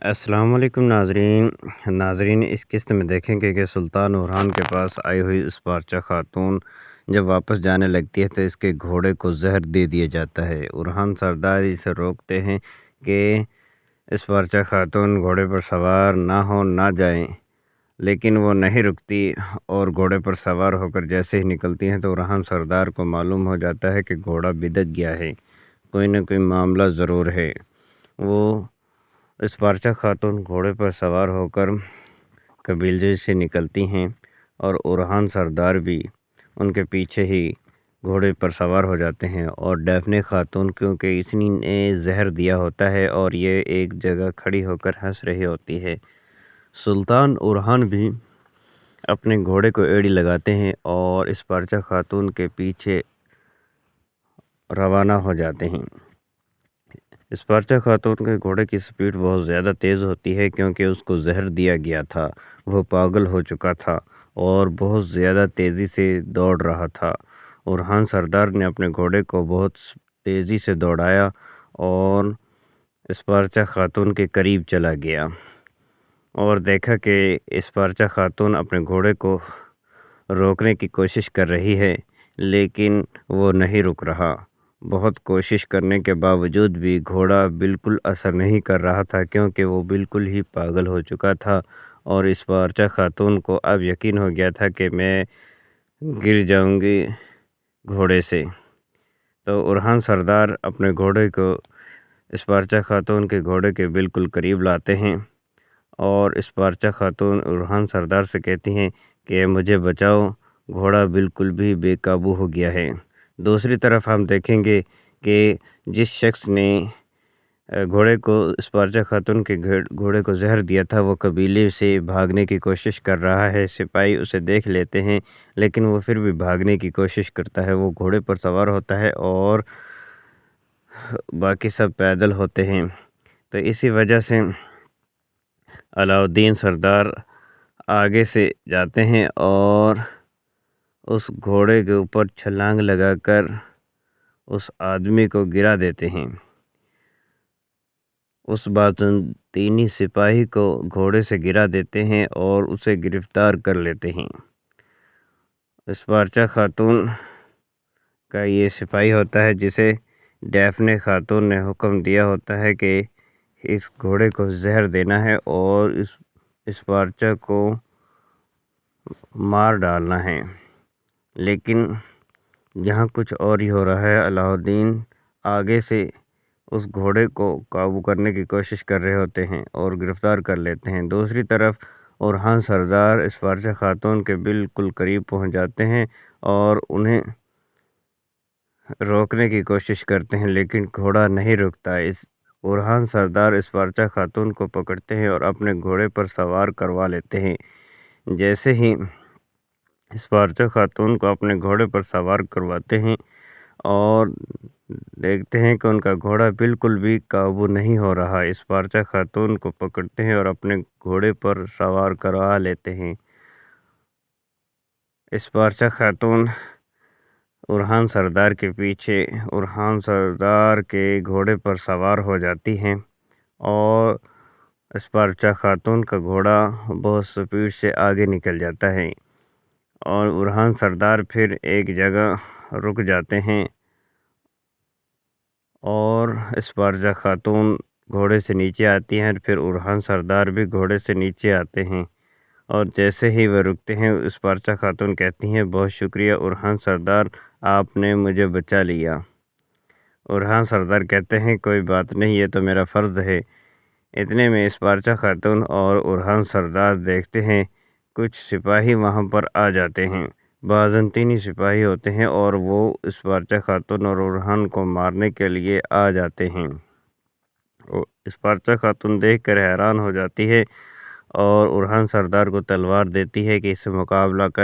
السلام علیکم ناظرین اس قسط میں دیکھیں گے کہ سلطان اورحان کے پاس آئی ہوئی اسپارچہ خاتون جب واپس جانے لگتی ہے تو اس کے گھوڑے کو زہر دے دیا جاتا ہے۔ اورحان سردار اسے روکتے ہیں کہ اسپارچہ خاتون گھوڑے پر سوار نہ جائیں، لیکن وہ نہیں رکتی اور گھوڑے پر سوار ہو کر جیسے ہی نکلتی ہیں تو اورحان سردار کو معلوم ہو جاتا ہے کہ گھوڑا بدک گیا ہے، کوئی نہ کوئی معاملہ ضرور ہے۔ وہ اسپارچہ خاتون گھوڑے پر سوار ہو کر قبیلے سے نکلتی ہیں اور اورحان سردار بھی ان کے پیچھے ہی گھوڑے پر سوار ہو جاتے ہیں، اور ڈیفنے خاتون کیونکہ اس نے زہر دیا ہوتا ہے اور یہ ایک جگہ کھڑی ہو کر ہنس رہی ہوتی ہے۔ سلطان اورحان بھی اپنے گھوڑے کو ایڑی لگاتے ہیں اور اسپارچہ خاتون کے پیچھے روانہ ہو جاتے ہیں۔ اسپارچہ خاتون کے گھوڑے کی سپیڈ بہت زیادہ تیز ہوتی ہے کیونکہ اس کو زہر دیا گیا تھا، وہ پاگل ہو چکا تھا اور بہت زیادہ تیزی سے دوڑ رہا تھا۔ اورحان سردار نے اپنے گھوڑے کو بہت تیزی سے دوڑایا اور اسپارچہ خاتون کے قریب چلا گیا اور دیکھا کہ اسپارچہ خاتون اپنے گھوڑے کو روکنے کی کوشش کر رہی ہے، لیکن وہ نہیں رک رہا۔ بہت کوشش کرنے کے باوجود بھی گھوڑا بالکل اثر نہیں کر رہا تھا کیونکہ وہ بالکل ہی پاگل ہو چکا تھا، اور اسپارچہ خاتون کو اب یقین ہو گیا تھا کہ میں گر جاؤں گی گھوڑے سے۔ تو اورحان سردار اپنے گھوڑے کو اسپارچہ خاتون کے گھوڑے کے بالکل قریب لاتے ہیں اور اسپارچہ خاتون اورحان سردار سے کہتی ہیں کہ مجھے بچاؤ، گھوڑا بالکل بھی بے قابو ہو گیا ہے۔ دوسری طرف ہم دیکھیں گے کہ جس شخص نے گھوڑے کو اسپارچہ خاتون کے گھوڑے کو زہر دیا تھا وہ قبیلے سے بھاگنے کی کوشش کر رہا ہے۔ سپاہی اسے دیکھ لیتے ہیں لیکن وہ پھر بھی بھاگنے کی کوشش کرتا ہے۔ وہ گھوڑے پر سوار ہوتا ہے اور باقی سب پیدل ہوتے ہیں، تو اسی وجہ سے علاؤالدین سردار آگے سے جاتے ہیں اور اس گھوڑے کے اوپر چھلانگ لگا کر اس آدمی کو گرا دیتے ہیں۔ اس بازنطینی سپاہی کو گھوڑے سے گرا دیتے ہیں اور اسے گرفتار کر لیتے ہیں۔ اسپارچہ خاتون کا یہ سپاہی ہوتا ہے جسے ڈیفنے خاتون نے حکم دیا ہوتا ہے کہ اس گھوڑے کو زہر دینا ہے اور اس اسپارچہ کو مار ڈالنا ہے، لیکن یہاں کچھ اور ہی ہو رہا ہے۔ علاؤالدین آگے سے اس گھوڑے کو قابو کرنے کی کوشش کر رہے ہوتے ہیں اور گرفتار کر لیتے ہیں۔ دوسری طرف اورحان سردار اسپارچہ خاتون کے بالکل قریب پہنچ جاتے ہیں اور انہیں روکنے کی کوشش کرتے ہیں، لیکن گھوڑا نہیں رکتا۔ اورحان سردار اسپارچہ خاتون کو پکڑتے ہیں اور اپنے گھوڑے پر سوار کروا لیتے ہیں۔ جیسے ہی اسپارچہ خاتون کو اپنے گھوڑے پر سوار کرواتے ہیں اور دیکھتے ہیں کہ ان کا گھوڑا بالکل بھی قابو نہیں ہو رہا، اسپارچہ خاتون کو پکڑتے ہیں اور اپنے گھوڑے پر سوار کروا لیتے ہیں۔ اسپارچہ خاتون اورحان سردار کے پیچھے اورحان سردار کے گھوڑے پر سوار ہو جاتی ہیں اور اسپارچہ خاتون کا گھوڑا بہت سپیڈ سے آگے نکل جاتا ہے اور اورحان سردار پھر ایک جگہ رک جاتے ہیں اور اسپارچہ خاتون گھوڑے سے نیچے آتی ہیں، پھر اورحان سردار بھی گھوڑے سے نیچے آتے ہیں، اور جیسے ہی وہ رکتے ہیں اسپارچہ خاتون کہتی ہیں بہت شکریہ اورحان سردار، آپ نے مجھے بچا لیا۔ اورحان سردار کہتے ہیں کوئی بات نہیں، یہ تو میرا فرض ہے۔ اتنے میں اسپارچہ خاتون اور اورحان سردار دیکھتے ہیں کچھ سپاہی وہاں پر آ جاتے ہیں، بازنطینی سپاہی ہوتے ہیں، اور وہ اسپارچہ خاتون اور اورحان کو مارنے کے لیے آ جاتے ہیں۔ اسپارچہ خاتون دیکھ کر حیران ہو جاتی ہے اور اورحان سردار کو تلوار دیتی ہے کہ اس سے مقابلہ کر